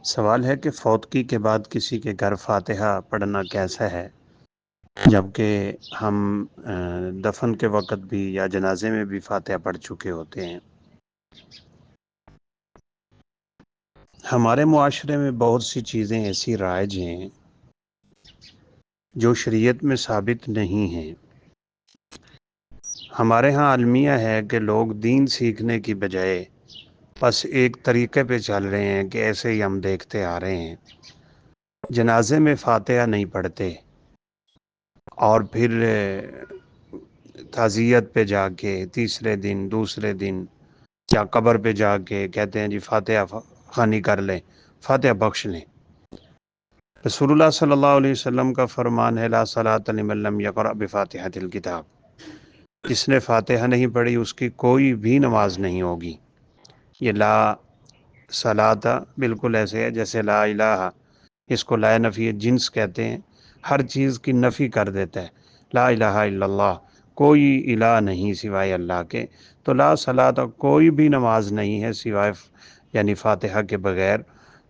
سوال ہے کہ فوتگی کے بعد کسی کے گھر فاتحہ پڑھنا کیسا ہے، جبکہ ہم دفن کے وقت بھی یا جنازے میں بھی فاتحہ پڑھ چکے ہوتے ہیں۔ ہمارے معاشرے میں بہت سی چیزیں ایسی رائج ہیں جو شریعت میں ثابت نہیں ہیں۔ ہمارے ہاں المیہ ہے کہ لوگ دین سیکھنے کی بجائے بس ایک طریقے پہ چل رہے ہیں کہ ایسے ہی ہم دیکھتے آ رہے ہیں۔ جنازے میں فاتحہ نہیں پڑھتے اور پھر تعزیت پہ جا کے تیسرے دن دوسرے دن یا قبر پہ جا کے کہتے ہیں جی فاتحہ خوانی کر لیں، فاتحہ بخش لیں۔ رسول اللہ صلی اللہ علیہ وسلم کا فرمان ہے لا صلاۃ لمن لم یقرأ بفاتحۃ الکتاب، جس نے فاتحہ نہیں پڑھی اس کی کوئی بھی نماز نہیں ہوگی۔ یہ لا صلاۃ بالکل ایسے ہے جیسے لا الہ، اس کو لا نفی جنس کہتے ہیں، ہر چیز کی نفی کر دیتا ہے۔ لا الہ الا اللہ، کوئی الہ نہیں سوائے اللہ کے، تو لا صلاۃ کوئی بھی نماز نہیں ہے سوائے یعنی فاتحہ کے بغیر۔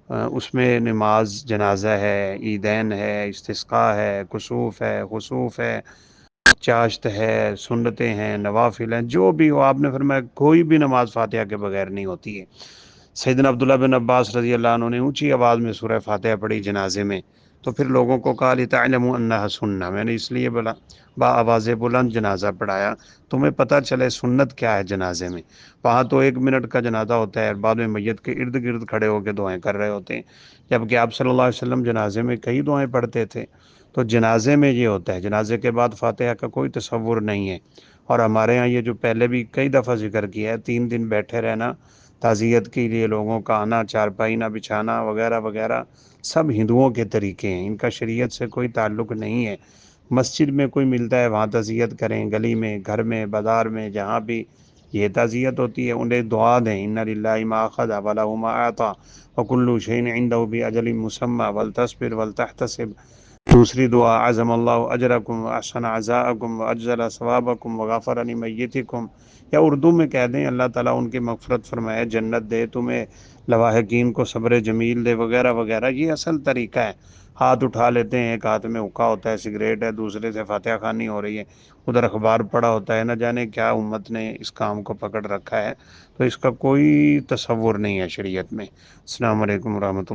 اس میں نماز جنازہ ہے، عیدین ہے، استسقاء ہے، کسوف ہے، خسوف ہے، چاشت ہے، سنتیں ہیں، نوافل ہیں، جو بھی ہو، آپ نے فرمایا کوئی بھی نماز فاتحہ کے بغیر نہیں ہوتی ہے۔ سیدنا عبداللہ بن عباس رضی اللہ عنہ نے اونچی آواز میں سورہ فاتحہ پڑھی جنازے میں، تو پھر لوگوں کو کہا لِتَعْلَمُوا أَنَّهَا سُنَّةٌ، میں نے اس لیے با آواز بلند جنازہ پڑھایا تمہیں پتہ چلے سنت کیا ہے جنازے میں۔ وہاں تو 1 منٹ کا جنازہ ہوتا ہے اور بعد میں میت کے ارد گرد کھڑے ہو کے دعائیں کر رہے ہوتے ہیں، جبکہ آپ صلی اللہ علیہ وسلم جنازے میں کئی دعائیں پڑھتے تھے۔ تو جنازے میں یہ ہوتا ہے، جنازے کے بعد فاتحہ کا کوئی تصور نہیں ہے۔ اور ہمارے ہاں یہ جو پہلے بھی کئی دفعہ ذکر کیا ہے، 3 دن بیٹھے رہنا، تعزیت کے لیے لوگوں کا آنا، چارپائی نہ بچھانا وغیرہ وغیرہ، سب ہندوؤں کے طریقے ہیں، ان کا شریعت سے کوئی تعلق نہیں ہے۔ مسجد میں کوئی ملتا ہے وہاں تعزیت کریں، گلی میں، گھر میں، بازار میں، جہاں بھی یہ تعزیت ہوتی ہے انہیں دعا دیں، ان للہ ما اخذ وله ما اعطى وكل شيء عنده باجل مسمى ولتصبر ولتحتسب۔ دوسری دعا عظم اللہ اجرکم واحسن عزاءکم واجزل ثوابکم وغفر لمیتکم، یا اردو میں کہہ دیں اللہ تعالیٰ ان کی مغفرت فرمائے، جنت دے تمہیں، لواحقین کو صبر جمیل دے، وغیرہ وغیرہ۔ یہ اصل طریقہ ہے۔ ہاتھ اٹھا لیتے ہیں، ایک ہاتھ میں حقہ ہوتا ہے، سگریٹ ہے، دوسرے سے فاتحہ خوانی ہو رہی ہے، ادھر اخبار پڑا ہوتا ہے، نہ جانے کیا امت نے اس کام کو پکڑ رکھا ہے، تو اس کا کوئی تصور نہیں ہے شریعت میں۔ السلام علیکم ورحمۃ اللہ۔